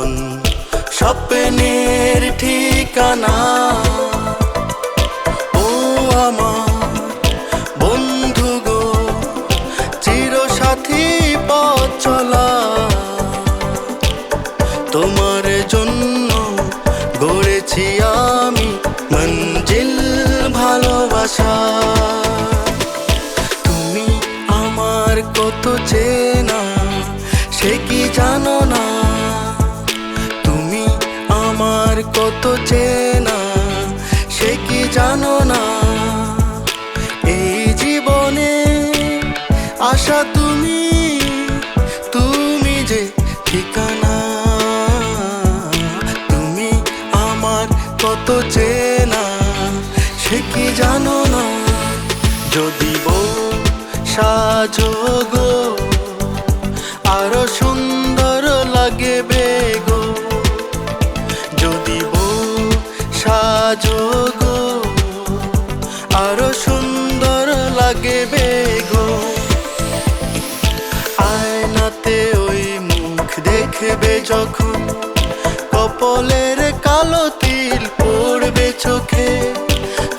জীবন স্বপ্নের ঠিকানা। ও আমার বন্ধু গো, চিরসাথী পথ চলা, তোমার জন্য গড়েছি আমি মঞ্জিল ভালোবাসা। তুমি আমার কত চেনা সে কি জানো না, তুমি আমার কত চেনা সে কি জানো না। এই জীবনে আশা তুমি, তুমি যে ঠিকানা। তুমি আমার কত চেনা সে কি জানো না। যদি বউ সাজো গো, আরো সুন্দর লাগবে গো। যদি বউ সাজো গো, আরো সুন্দর লাগবে গো। আয়নাতে ওই মুখ দেখবে যখন, কপালের কালো তিল পড়বে চোখে,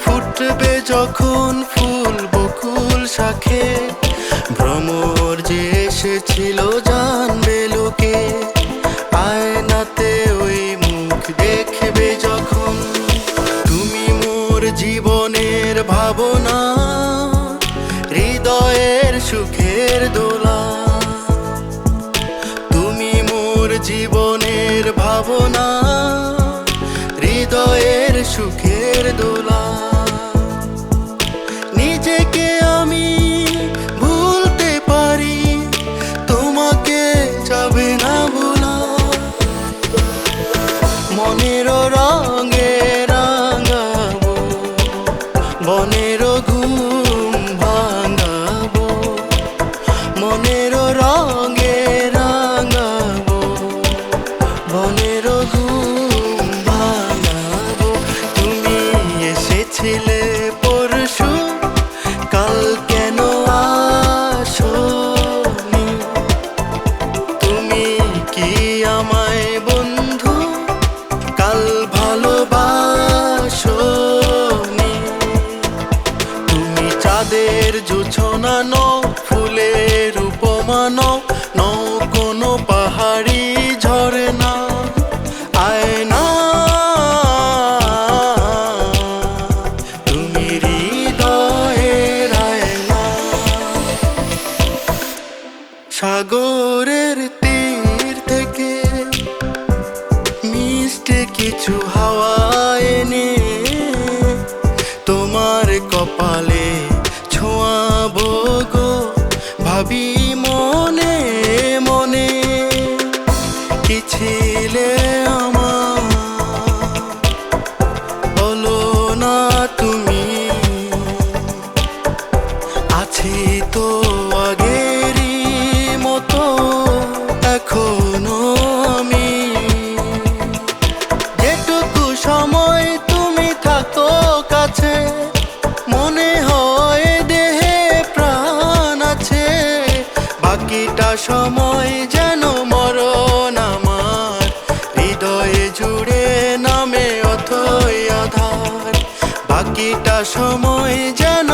ফুটবে যখন ফুল বকুল শাখে, ভ্রমর যে এসেছিল জানবে লোকে। আয়নাতে ওই মুখ দেখবে যখন, তুমি মোর জীবনের ভাবনা, হৃদয়ের সুখের দোলা। তুমি মোর জীবনের ভাবনা, হৃদয়ের সুখের দোলা। নিজেকে আমি ভুলতে পারি, তোমাকে যাবে না ভোলা। মনের রঙে রাঙাবো, বনের ঘুম ভাঙাবো। মনের রঙে রাঙাবো, বনের ঘুম ভাঙাবো। তুমি এসেছিলে পরশু, কাল কেন আসোনি? তুমি কি আমায় বন্ধু কাল ভালোবাসোনি? তুমি চাঁদের জোছনা নও, ফুলের উপমা নও, নও কোনো পাহাড়ি ঝরনা। আয়না তুমি হৃদয়ের আয়না। সাগরের তীর থেকে মিষ্টি কিছু হাওয়া এনে, তোমার কপালে ছোঁয়াবো গো। ভাবি মনে মনে, কি ছিলে আমার বলো না তুমি। আছি তো আগেরই মতো এখনো আমি। যেটুকু সময় তুমি থাকো কাছে, মনে হয় দেহে প্রাণ আছে। বাকিটা সময় যেন মরণ আমার, হৃদয়ে জুড়ে নামে অথই আধার। বাকিটা সময় যেন